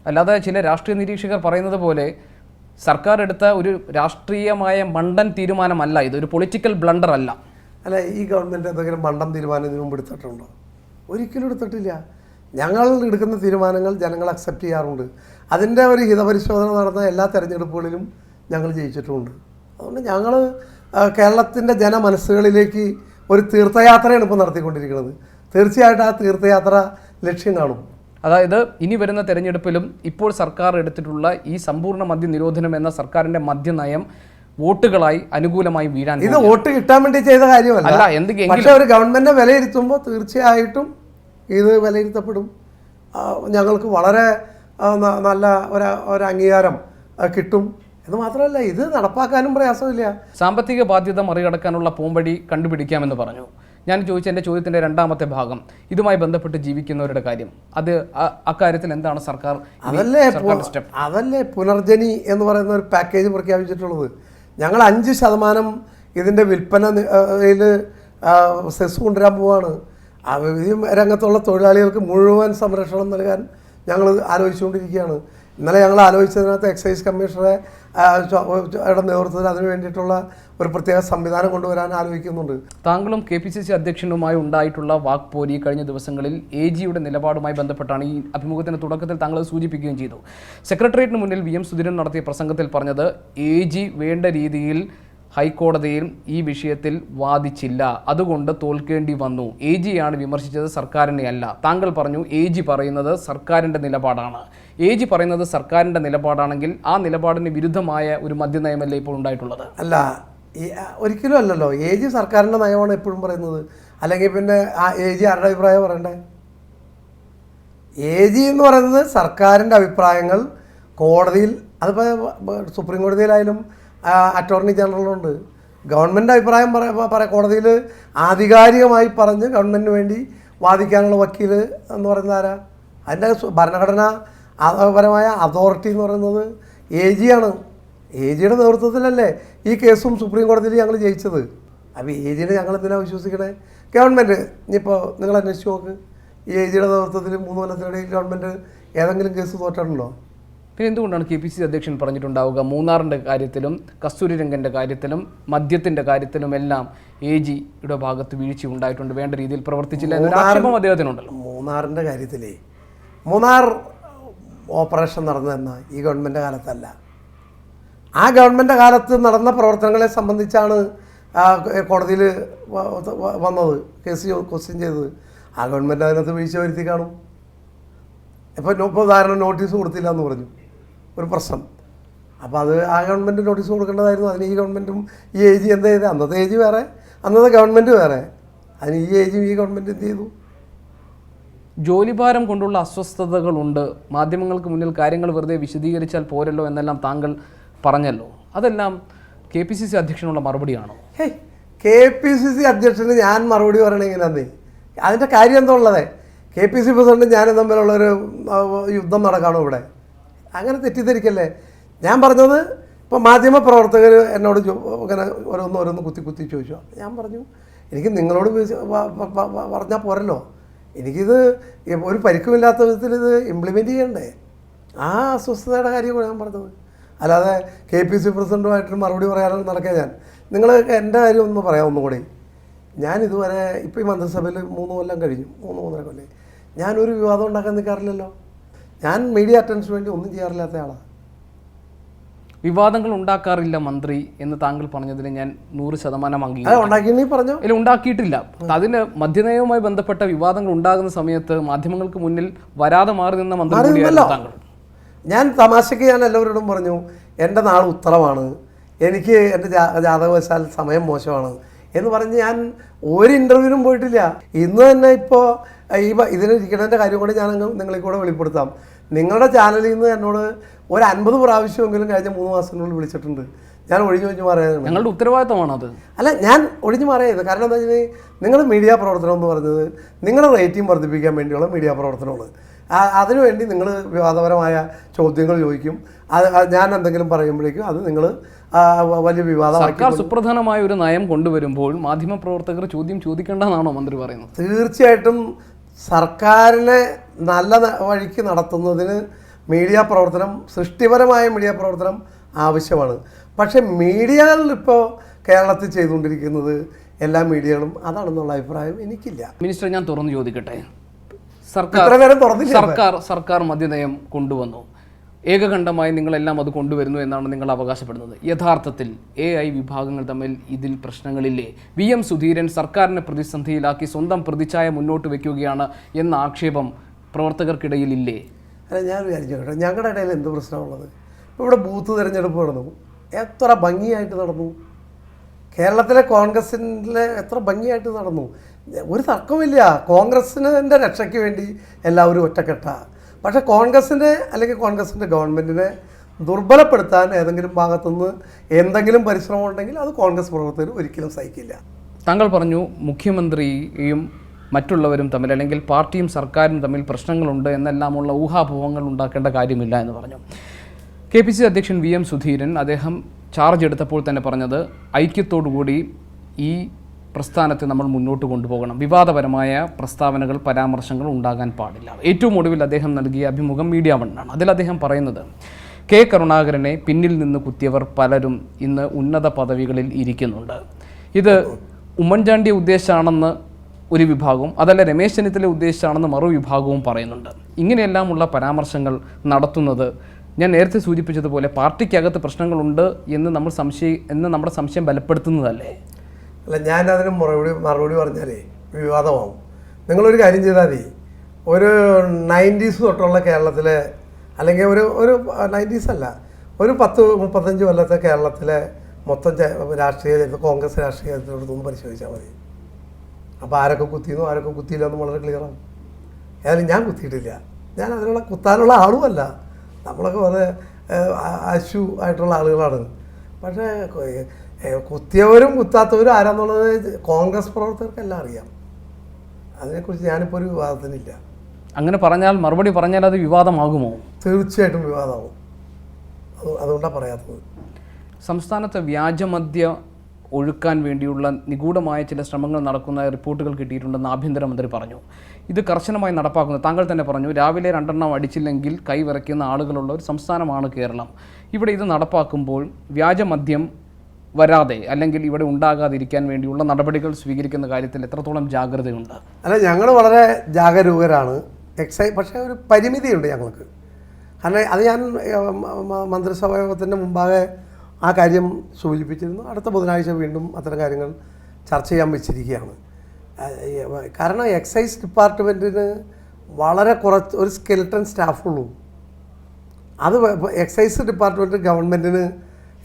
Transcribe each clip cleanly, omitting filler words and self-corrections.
അല്ലാതെ ചില രാഷ്ട്രീയ നിരീക്ഷകർ പറയുന്നത് പോലെ സർക്കാർ എടുത്ത ഒരു രാഷ്ട്രീയമായ മണ്ടൻ തീരുമാനമല്ല, ഇതൊരു പൊളിറ്റിക്കൽ ബ്ലണ്ടർ അല്ല. അല്ല, ഈ ഗവൺമെൻറ് എന്തെങ്കിലും മണ്ടൻ തീരുമാനം ഇതിനു മുമ്പ് എടുത്തിട്ടുണ്ടോ? ഒരിക്കലും എടുത്തിട്ടില്ല. ഞങ്ങൾ എടുക്കുന്ന തീരുമാനങ്ങൾ ജനങ്ങൾ അക്സെപ്റ്റ് ചെയ്യാറുണ്ട്. അതിൻ്റെ ഒരു ഹിതപരിശോധന നടന്ന എല്ലാ തെരഞ്ഞെടുപ്പുകളിലും ഞങ്ങൾ ജയിച്ചിട്ടുമുണ്ട്. അതുകൊണ്ട് ഞങ്ങൾ കേരളത്തിൻ്റെ ജനമനസ്സുകളിലേക്ക് ഒരു തീർത്ഥയാത്രയാണ് ഇപ്പോൾ നടത്തിക്കൊണ്ടിരിക്കുന്നത്. തീർച്ചയായിട്ടും ആ തീർത്ഥയാത്ര ലക്ഷ്യം കാണും. അതായത് ഇനി വരുന്ന തെരഞ്ഞെടുപ്പിലും ഇപ്പോൾ സർക്കാർ എടുത്തിട്ടുള്ള ഈ സമ്പൂർണ്ണ മദ്യ നിരോധനം എന്ന സർക്കാരിൻ്റെ മദ്യനയം വോട്ടുകളായി അനുകൂലമായി വീഴാൻ, ഇത് വോട്ട് കിട്ടാൻ വേണ്ടി ചെയ്ത കാര്യമല്ല. പക്ഷേ ഒരു ഗവൺമെൻറ് വിലയിരുത്തുമ്പോൾ തീർച്ചയായിട്ടും ഇത് വിലയിരുത്തപ്പെടും. ഞങ്ങൾക്ക് വളരെ നല്ല ഒരു അംഗീകാരം കിട്ടും എന്ന് മാത്രമല്ല, ഇത് നടപ്പാക്കാനും പ്രയാസമില്ല. സാമ്പത്തിക ബാധ്യത മറികടക്കാനുള്ള പോംവഴി കണ്ടുപിടിക്കാമെന്ന് പറഞ്ഞു. ഞാൻ ചോദിച്ച എൻ്റെ ചോദ്യത്തിൻ്റെ രണ്ടാമത്തെ ഭാഗം ഇതുമായി ബന്ധപ്പെട്ട് ജീവിക്കുന്നവരുടെ കാര്യം, അത് അക്കാര്യത്തിൽ എന്താണ് സർക്കാർ? അതല്ലേ പുനർജനി എന്ന് പറയുന്ന ഒരു പാക്കേജ് പ്രഖ്യാപിച്ചിട്ടുള്ളത്. ഞങ്ങൾ 5% ഇതിൻ്റെ വിൽപ്പനയിൽ സെസ് കൊണ്ടുവരാൻ പോവുകയാണ്. ഈ രംഗത്തുള്ള തൊഴിലാളികൾക്ക് മുഴുവൻ സംരക്ഷണം നൽകാൻ ഞങ്ങൾ ആലോചിച്ചുകൊണ്ടിരിക്കുകയാണ്. ഇന്നലെ ഞങ്ങൾ ആലോചിച്ചതിനകത്ത് എക്സൈസ് കമ്മീഷണറെ നേതൃത്വത്തിൽ അതിന് വേണ്ടിയിട്ടുള്ള ഒരു പ്രത്യേക സംവിധാനം കൊണ്ടുവരാൻ ആലോചിക്കുന്നുണ്ട്. താങ്കളും KPCC അധ്യക്ഷനുമായി ഉണ്ടായിട്ടുള്ള വാക്പോരി കഴിഞ്ഞ ദിവസങ്ങളിൽ AGയുടെ നിലപാടുമായി ബന്ധപ്പെട്ടാണ്. ഈ അഭിമുഖത്തിന് തുടക്കത്തിൽ താങ്കൾ സൂചിപ്പിക്കുകയും ചെയ്തു. സെക്രട്ടേറിയറ്റിന് മുന്നിൽ VM സുധീരൻ നടത്തിയ പ്രസംഗത്തിൽ പറഞ്ഞത് AG വേണ്ട രീതിയിൽ ഹൈക്കോടതിയിൽ ഈ വിഷയത്തിൽ വാദിച്ചില്ല, അതുകൊണ്ട് തോൽക്കേണ്ടി വന്നു. AGയാണ് വിമർശിച്ചത്, സർക്കാരിനെയല്ല. താങ്കൾ പറഞ്ഞു AG പറയുന്നത് സർക്കാരിൻ്റെ നിലപാടാണ്. AG പറയുന്നത് സർക്കാരിൻ്റെ നിലപാടാണെങ്കിൽ ആ നിലപാടിന് വിരുദ്ധമായ ഒരു മദ്യനയമല്ലേ ഇപ്പോൾ ഉണ്ടായിട്ടുള്ളത്? അല്ല, ഒരിക്കലും അല്ലല്ലോ. AG സർക്കാരിൻ്റെ നയമാണ് എപ്പോഴും പറയുന്നത്. അല്ലെങ്കിൽ പിന്നെ ആ AG ആരുടെ അഭിപ്രായം പറയണ്ടേ? AG എന്ന് പറയുന്നത് സർക്കാരിൻ്റെ അഭിപ്രായങ്ങൾ കോടതിയിൽ, അതിപ്പോൾ സുപ്രീം കോടതിയിലായാലും അറ്റോർണി ജനറലുണ്ട്. ഗവൺമെൻറ് അഭിപ്രായം കോടതിയിൽ ആധികാരികമായി പറഞ്ഞ് ഗവൺമെൻറ്റിന് വേണ്ടി വാദിക്കാനുള്ള വക്കീൽ എന്ന് പറയുന്നത് ആരാ? അതിൻ്റെ ഭരണഘടനാപരമായ അതോറിറ്റി എന്ന് പറയുന്നത് AG ആണ്. AGയുടെ നേതൃത്വത്തിലല്ലേ ഈ കേസും സുപ്രീം കോടതിയിൽ ഞങ്ങൾ ജയിച്ചത്. അപ്പോൾ AGനെ ഞങ്ങൾ എന്തിനാണ് വിശ്വസിക്കണേ? ഗവൺമെൻറ് ഇനിയിപ്പോൾ നിങ്ങൾ അന്വേഷിച്ച് നോക്ക്, ഈ AGയുടെ നേതൃത്വത്തിൽ 3 കൊല്ലത്തിനിടയിൽ ഗവൺമെൻറ് ഏതെങ്കിലും കേസ് തോറ്റിട്ടുണ്ടോ? പിന്നെ എന്തുകൊണ്ടാണ് KPCC അധ്യക്ഷൻ പറഞ്ഞിട്ടുണ്ടാവുക മൂന്നാറിൻ്റെ കാര്യത്തിലും കസ്തൂരിരംഗൻ്റെ കാര്യത്തിലും മദ്യത്തിൻ്റെ കാര്യത്തിലും എല്ലാം AGയുടെ ഭാഗത്ത് വീഴ്ച ഉണ്ടായിട്ടുണ്ട്, വേണ്ട രീതിയിൽ പ്രവർത്തിച്ചില്ല എന്നൊരു ആക്ഷേപം അദ്ദേഹത്തിനുണ്ടല്ലോ? മൂന്നാറിൻ്റെ കാര്യത്തിലേ, മൂന്നാർ ഓപ്പറേഷൻ നടന്നതെന്ന ഈ ഗവൺമെൻറ് കാലത്തല്ല. ആ ഗവൺമെൻറ് കാലത്ത് നടന്ന പ്രവർത്തനങ്ങളെ സംബന്ധിച്ചാണ് കോടതിയിൽ വന്നത്, കേസ് ക്വസ്റ്റ്യൻ ചെയ്തത്. ആ ഗവൺമെൻറ് അതിനകത്ത് വീഴ്ച വരുത്തി കാണും. ഇപ്പോൾ ഉദാഹരണം നോട്ടീസ് കൊടുത്തില്ല എന്ന് പറഞ്ഞു, ഒരു പ്രശ്നം. അപ്പോൾ അത് ആ ഗവൺമെൻറ് നോട്ടീസ് കൊടുക്കേണ്ടതായിരുന്നു. അതിന് ഈ ഗവൺമെൻറ്റും ഈ AG എന്താ ചെയ്തത്? അന്നത്തെ AG വേറെ, അന്നത്തെ ഗവൺമെൻറ് വേറെ. അതിന് ഈ AG ഈ ഗവൺമെൻറ് എന്ത് ചെയ്തു? ജോലിഭാരം കൊണ്ടുള്ള അസ്വസ്ഥതകളുണ്ട്, മാധ്യമങ്ങൾക്ക് മുന്നിൽ കാര്യങ്ങൾ വെറുതെ വിശദീകരിച്ചാൽ പോരല്ലോ എന്നെല്ലാം താങ്കൾ പറഞ്ഞല്ലോ. അതെല്ലാം KPCC അധ്യക്ഷനുള്ള മറുപടിയാണോ? KPCC അധ്യക്ഷന് ഞാൻ മറുപടി പറയണേ എങ്ങനെയാന്നേ? അതിൻ്റെ കാര്യം എന്താ ഉള്ളത്? KPCC പ്രസിഡന്റ് ഞാനും തമ്മിലുള്ളൊരു യുദ്ധം നടക്കുകയാണോ ഇവിടെ? അങ്ങനെ തെറ്റിദ്ധരിക്കല്ലേ. ഞാൻ പറഞ്ഞത്, ഇപ്പോൾ മാധ്യമപ്രവർത്തകർ എന്നോട് ഇങ്ങനെ ഓരോന്ന് കുത്തി ചോദിച്ചു. ഞാൻ പറഞ്ഞു, എനിക്ക് നിങ്ങളോട് പറഞ്ഞാൽ പോരല്ലോ, എനിക്കിത് ഒരു പരിക്കുമില്ലാത്ത വിധത്തിൽ ഇത് ഇംപ്ലിമെൻറ്റ് ചെയ്യണ്ടേ? ആ അസ്വസ്ഥതയുടെ കാര്യമാണ് ഞാൻ പറഞ്ഞത്. അല്ലാതെ KPCC പ്രസിഡൻറ്റുമായിട്ട് മറുപടി പറയാനും നടക്കുക. നിങ്ങൾ എൻ്റെ കാര്യം ഒന്ന് പറയാം ഒന്നുകൂടി. ഞാൻ ഇതുവരെ ഇപ്പോൾ ഈ മന്ത്രിസഭയിൽ 3 കൊല്ലം കഴിഞ്ഞു, 3-3.5 കൊല്ലം. ഞാനൊരു വിവാദം ഉണ്ടാക്കാൻ നിൽക്കാറില്ലല്ലോ. ഞാൻ മീഡിയ അറ്റൻഷന് വേണ്ടി ഒന്നും ചെയ്യാറില്ലാത്ത ആളാണ്. വിവാദങ്ങൾ ഉണ്ടാക്കാറില്ല മന്ത്രി എന്ന് താങ്കൾ പറഞ്ഞതിന് ഞാൻ 100% അംഗീകരിക്കുന്നു. പറഞ്ഞോ? ഇല്ല, ഉണ്ടാക്കിയിട്ടില്ല. അതിന് മദ്യനയവുമായി ബന്ധപ്പെട്ട വിവാദങ്ങൾ ഉണ്ടാകുന്ന സമയത്ത് മാധ്യമങ്ങൾക്ക് മുന്നിൽ വരാതെ മാറി നിന്ന മന്ത്രി താങ്കൾ. ഞാൻ തമാശയ്ക്ക് എല്ലാവരോടും പറഞ്ഞു, എൻ്റെ നാൾ ഉത്തരമാണ്, എനിക്ക് എൻ്റെ ജാതകവശാൽ സമയം മോശമാണ് എന്ന് പറഞ്ഞ് ഞാൻ ഒരു ഇൻ്റർവ്യൂവിനും പോയിട്ടില്ല. ഇന്ന് തന്നെ ഇപ്പോൾ ഇതിനിരിക്കണതിൻ്റെ കാര്യം കൂടെ ഞാൻ നിങ്ങളെ കൂടെ വെളിപ്പെടുത്താം. നിങ്ങളുടെ ചാനലിൽ നിന്ന് എന്നോട് ഒരു 50 പ്രാവശ്യമെങ്കിലും കഴിഞ്ഞ 3 മാസത്തിനുള്ളിൽ വിളിച്ചിട്ടുണ്ട്. ഞാൻ ഒഴിഞ്ഞു മാറിയത് ഞങ്ങളുടെ ഉത്തരവാദിത്തമാണത്. അല്ല, ഞാൻ ഒഴിഞ്ഞു മാറിയത് കാരണം എന്താ വെച്ചാൽ നിങ്ങൾ മീഡിയ പ്രവർത്തനം എന്ന് പറഞ്ഞത് നിങ്ങളുടെ റേറ്റിംഗ് വർദ്ധിപ്പിക്കാൻ വേണ്ടിയുള്ള മീഡിയ പ്രവർത്തനമാണ്. അതിനുവേണ്ടി നിങ്ങൾ വിവാദപരമായ ചോദ്യങ്ങൾ ചോദിക്കും. ഞാൻ എന്തെങ്കിലും പറയുമ്പോഴേക്കും അത് നിങ്ങൾ വലിയ വിവാദം. സർക്കാർ സുപ്രധാനമായ ഒരു നയം കൊണ്ടുവരുമ്പോൾ മാധ്യമപ്രവർത്തകർ ചോദ്യം ചോദിക്കേണ്ടതാണോ മന്ത്രി പറയുന്നത്? തീർച്ചയായിട്ടും സർക്കാരിനെ നല്ല വഴിക്ക് നടത്തുന്നതിന് മീഡിയ പ്രവർത്തനം, സൃഷ്ടിപരമായ മീഡിയ പ്രവർത്തനം ആവശ്യമാണ്. പക്ഷേ മീഡിയകളിൽ ഇപ്പോൾ കേരളത്തിൽ ചെയ്തുകൊണ്ടിരിക്കുന്നത് എല്ലാ മീഡിയകളും അതാണെന്നുള്ള അഭിപ്രായം എനിക്കില്ല. മിനിസ്റ്റർ, ഞാൻ തുറന്നു ചോദിക്കട്ടെ, സർക്കാർ മദ്യനയം കൊണ്ടുവന്നു, ഏകകണ്ഠമായി നിങ്ങളെല്ലാം അത് കൊണ്ടുവരുന്നു എന്നാണ് നിങ്ങൾ അവകാശപ്പെടുന്നത്. യഥാർത്ഥത്തിൽ AI വിഭാഗങ്ങൾ തമ്മിൽ ഇതിൽ പ്രശ്നങ്ങളില്ലേ? VM സുധീരൻ സർക്കാരിനെ പ്രതിസന്ധിയിലാക്കി സ്വന്തം പ്രതിച്ഛായ മുന്നോട്ട് വയ്ക്കുകയാണ് എന്ന ആക്ഷേപം പ്രവർത്തകർക്കിടയിലില്ലേ? അല്ല, ഞാൻ വിചാരിച്ചോട്ടെ, ഞങ്ങളുടെ ഇടയിൽ എന്ത് പ്രശ്നമുള്ളത്? ഇപ്പോൾ ഇവിടെ ബൂത്ത് തിരഞ്ഞെടുപ്പ് നടന്നു, എത്ര ഭംഗിയായിട്ട് നടന്നു. കേരളത്തിലെ കോൺഗ്രസിൻ്റെ എത്ര ഭംഗിയായിട്ട് നടന്നു. ഒരു തർക്കമില്ല. കോൺഗ്രസിൻ്റെ രക്ഷയ്ക്ക് വേണ്ടി എല്ലാവരും ഒറ്റക്കെട്ട. പക്ഷേ കോൺഗ്രസിനെ അല്ലെങ്കിൽ കോൺഗ്രസിൻ്റെ ഗവൺമെൻറ്റിനെ ദുർബലപ്പെടുത്താൻ ഏതെങ്കിലും ഭാഗത്തുനിന്ന് എന്തെങ്കിലും പരിശ്രമം ഉണ്ടെങ്കിൽ അത് കോൺഗ്രസ് പ്രവർത്തകർ ഒരിക്കലും സഹിക്കില്ല. താങ്കൾ പറഞ്ഞു മുഖ്യമന്ത്രിയും മറ്റുള്ളവരും തമ്മിൽ അല്ലെങ്കിൽ പാർട്ടിയും സർക്കാരും തമ്മിൽ പ്രശ്നങ്ങളുണ്ട് എന്നെല്ലാമുള്ള ഊഹാപോഹങ്ങൾ ഉണ്ടാക്കേണ്ട കാര്യമില്ല എന്ന് പറഞ്ഞു. KPCC അധ്യക്ഷൻ VM സുധീരൻ അദ്ദേഹം ചാർജ് എടുത്തപ്പോൾ തന്നെ പറഞ്ഞത് ഐക്യത്തോടുകൂടി ഈ പ്രസ്ഥാനത്തെ നമ്മൾ മുന്നോട്ട് കൊണ്ടുപോകണം, വിവാദപരമായ പ്രസ്താവനകൾ, പരാമർശങ്ങൾ ഉണ്ടാകാൻ പാടില്ല. ഏറ്റവും ഒടുവിൽ അദ്ദേഹം നൽകിയ അഭിമുഖം മീഡിയ വണ്ണാണ്. അതിൽ അദ്ദേഹം പറയുന്നത് K കരുണാകരനെ പിന്നിൽ നിന്ന് കുത്തിയവർ പലരും ഇന്ന് ഉന്നത പദവികളിൽ ഇരിക്കുന്നുണ്ട്. ഇത് ഉമ്മൻചാണ്ടിയെ ഉദ്ദേശിച്ചാണെന്ന് ഒരു വിഭാഗവും അതല്ല രമേശ് ചെന്നിത്തല ഉദ്ദേശിച്ചാണെന്ന് മറുവിഭാഗവും പറയുന്നുണ്ട്. ഇങ്ങനെയെല്ലാമുള്ള പരാമർശങ്ങൾ നടത്തുന്നത് ഞാൻ നേരത്തെ സൂചിപ്പിച്ചതുപോലെ പാർട്ടിക്കകത്ത് പ്രശ്നങ്ങളുണ്ട് എന്ന് നമ്മുടെ സംശയം ബലപ്പെടുത്തുന്നതല്ലേ? അല്ല, ഞാനതിന് മറുപടി പറഞ്ഞാലേ വിവാദമാവും. നിങ്ങളൊരു കാര്യം ചെയ്താൽ മതി, ഒരു 90s തൊട്ടുള്ള കേരളത്തിലെ അല്ലെങ്കിൽ ഒരു 90s അല്ല, ഒരു 10-35 കൊല്ലത്തെ കേരളത്തിലെ മൊത്തം രാഷ്ട്രീയ ചരിത്രം, കോൺഗ്രസ് രാഷ്ട്രീയ ചരിത്രത്തോടൊന്ന് പരിശോധിച്ചാൽ മതി. അപ്പോൾ ആരൊക്കെ കുത്തിയെന്നോ ആരൊക്കെ കുത്തിയില്ല എന്ന് വളരെ ക്ലിയറാണ്. ഏതായാലും ഞാൻ കുത്തിയിട്ടില്ല, ഞാൻ അതിനുള്ള കുത്താനുള്ള ആളുമല്ല. നമ്മളൊക്കെ വളരെ അശു ആയിട്ടുള്ള ആളുകളാണ്. പക്ഷേ കുത്തിയവരും കുത്താത്തവരും ആരാന്നുള്ളത് കോൺഗ്രസ് പ്രവർത്തകർക്കെല്ലാം അറിയാം. അതിനെക്കുറിച്ച് ഞാനിപ്പോൾ ഒരു വിവാദത്തിനില്ല. അങ്ങനെ പറഞ്ഞാൽ, മറുപടി പറഞ്ഞാൽ അത് വിവാദമാകുമോ? തീർച്ചയായിട്ടും വിവാദമാകും. അതുകൊണ്ടാണ് പറയാത്തത്. സംസ്ഥാനത്തെ വ്യാജമദ്യ ഒഴുക്കാൻ വേണ്ടിയുള്ള നിഗൂഢമായ ചില ശ്രമങ്ങൾ നടക്കുന്ന റിപ്പോർട്ടുകൾ കിട്ടിയിട്ടുണ്ടെന്ന് ആഭ്യന്തരമന്ത്രി പറഞ്ഞു. ഇത് കർശനമായി നടപ്പാക്കുന്നത് താങ്കൾ തന്നെ പറഞ്ഞു. രാവിലെ 2 എണ്ണം അടിച്ചില്ലെങ്കിൽ കൈവിറയ്ക്കുന്ന ആളുകളുള്ള ഒരു സംസ്ഥാനമാണ് കേരളം. ഇവിടെ ഇത് നടപ്പാക്കുമ്പോൾ വ്യാജമദ്യം വരാതെ അല്ലെങ്കിൽ ഇവിടെ ഉണ്ടാകാതിരിക്കാൻ വേണ്ടിയുള്ള നടപടികൾ സ്വീകരിക്കുന്ന കാര്യത്തിൽ എത്രത്തോളം ജാഗ്രതയുണ്ട്? അല്ല, ഞങ്ങൾ വളരെ ജാഗരൂകരാണ്. പക്ഷേ ഒരു പരിമിതിയുണ്ട് ഞങ്ങൾക്ക്. കാരണം അത് ഞാൻ മന്ത്രിസഭാ യോഗത്തിൻ്റെ മുമ്പാകെ ആ കാര്യം സൂചിപ്പിച്ചിരുന്നു. അടുത്ത ബുധനാഴ്ച വീണ്ടും അത്തരം കാര്യങ്ങൾ ചർച്ച ചെയ്യാൻ വെച്ചിരിക്കുകയാണ്. കാരണം എക്സൈസ് ഡിപ്പാർട്ട്മെൻറ്റിന് വളരെ ഒരു സ്കെൽട്ടൺ സ്റ്റാഫുള്ളൂ. അത് എക്സൈസ് ഡിപ്പാർട്ട്മെൻറ്റ് ഗവൺമെൻറ്റിന്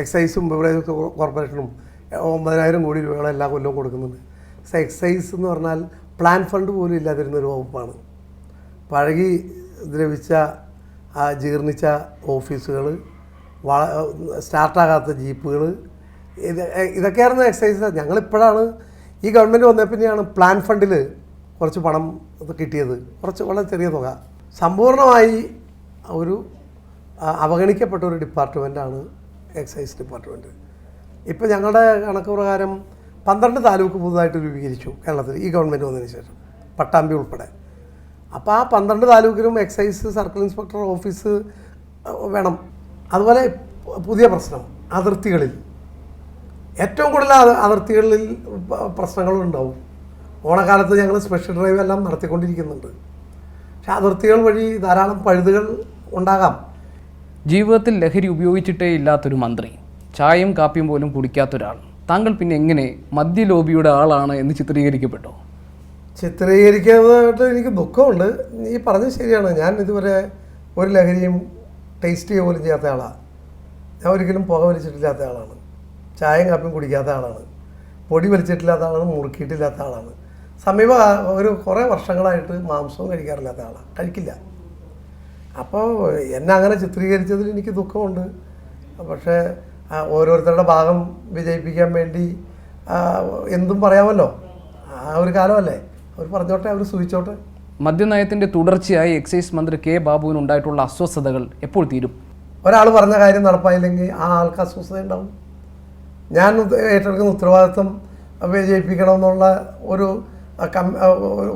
എക്സൈസും ഇവിടെ കോർപ്പറേഷനും 9,000 കോടി രൂപയോളം എല്ലാ കൊല്ലവും കൊടുക്കുന്നുണ്ട്. എക്സൈസ് എന്ന് പറഞ്ഞാൽ പ്ലാൻ ഫണ്ട് പോലും ഇല്ലാതിരുന്നൊരു വകുപ്പാണ്. പഴകി ദ്രവിച്ച ജീർണിച്ച ഓഫീസുകൾ, സ്റ്റാർട്ടാകാത്ത ജീപ്പുകൾ, ഇതൊക്കെയായിരുന്നു എക്സൈസ്. ഞങ്ങളിപ്പോഴാണ് ഈ ഗവൺമെൻറ് വന്നേ പിന്നെയാണ് പ്ലാൻ ഫണ്ടിൽ കുറച്ച് പണം കിട്ടിയത്, വളരെ ചെറിയ തുക. സമ്പൂർണ്ണമായി ഒരു അവഗണിക്കപ്പെട്ട ഒരു ഡിപ്പാർട്ട്മെൻറ്റാണ് എക്സൈസ് ഡിപ്പാർട്ട്മെൻറ്റ്. ഇപ്പോൾ ഞങ്ങളുടെ കണക്ക് പ്രകാരം 12 താലൂക്ക് പുതുതായിട്ട് രൂപീകരിച്ചു കേരളത്തിൽ ഈ ഗവൺമെൻറ് വന്നതിന് ശേഷം, പട്ടാമ്പി ഉൾപ്പെടെ. അപ്പോൾ ആ 12 താലൂക്കിലും എക്സൈസ് സർക്കിൾ ഇൻസ്പെക്ടർ ഓഫീസ് വേണം. അതുപോലെ പുതിയ പ്രശ്നം അതിർത്തികളിൽ, ഏറ്റവും കൂടുതൽ അതിർത്തികളിൽ പ്രശ്നങ്ങളുണ്ടാവും. ഓണക്കാലത്ത് ഞങ്ങൾ സ്പെഷ്യൽ ഡ്രൈവ് എല്ലാം നടത്തിക്കൊണ്ടിരിക്കുന്നുണ്ട്. പക്ഷെ അതിർത്തികൾ വഴി ധാരാളം പഴുതുകൾ ഉണ്ടാകാം. ജീവിതത്തിൽ ലഹരി ഉപയോഗിച്ചിട്ടേ ഇല്ലാത്തൊരു മന്ത്രി, ചായയും കാപ്പിയും പോലും കുടിക്കാത്തൊരാൾ, താങ്കൾ പിന്നെ എങ്ങനെ മദ്യ ലോബിയുടെ ആളാണ് എന്ന് ചിത്രീകരിക്കപ്പെട്ടോ? ചിത്രീകരിക്കാനായിട്ട് എനിക്ക് ദുഃഖമുണ്ട്. നീ പറഞ്ഞത് ശരിയാണ്. ഞാൻ ഇതുവരെ ഒരു ലഹരിയും ടേസ്റ്റ് ചെയ്യുക പോലും ചെയ്യാത്ത ആളാണ്. ഞാൻ ഒരിക്കലും പുക വലിച്ചിട്ടില്ലാത്ത ആളാണ്, ചായയും കാപ്പിയും കുടിക്കാത്ത ആളാണ്, പൊടി വലിച്ചിട്ടില്ലാത്ത ആളാണ്, മുറുക്കിയിട്ടില്ലാത്ത ആളാണ്. കുറേ വർഷങ്ങളായിട്ട് മാംസവും കഴിക്കാറില്ലാത്ത ആളാണ്, കഴിക്കില്ല. അപ്പോൾ എന്നെ അങ്ങനെ ചിത്രീകരിച്ചതിൽ എനിക്ക് ദുഃഖമുണ്ട്. പക്ഷേ ഓരോരുത്തരുടെ ഭാഗം വിജയിപ്പിക്കാൻ വേണ്ടി എന്തും പറയാമല്ലോ. ആ ഒരു കാലമല്ലേ, അവർ പറഞ്ഞോട്ടെ, അവർ സൂചിച്ചോട്ടെ. മദ്യനയത്തിൻ്റെ തുടർച്ചയായി എക്സൈസ് മന്ത്രി K ബാബുവിന് ഉണ്ടായിട്ടുള്ള അസ്വസ്ഥതകൾ എപ്പോൾ തീരും? ഒരാൾ പറഞ്ഞ കാര്യം നടപ്പായില്ലെങ്കിൽ ആ ആൾക്ക് അസ്വസ്ഥത ഉണ്ടാവും. ഞാൻ ഏറ്റെടുക്കുന്ന ഉത്തരവാദിത്വം വിജയിപ്പിക്കണമെന്നുള്ള ഒരു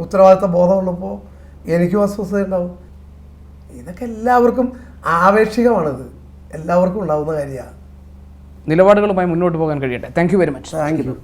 ഉത്തരവാദിത്വ ബോധമുള്ളപ്പോൾ എനിക്കും അസ്വസ്ഥത ഉണ്ടാവും. ഇതൊക്കെ എല്ലാവർക്കും ആവേശികമാണിത്, എല്ലാവർക്കും ഉണ്ടാകുന്ന കാര്യമാണ്. നിലപാടുകളുമായി മുന്നോട്ട് പോകാൻ കഴിയട്ടെ. Thank you very much. Thank you.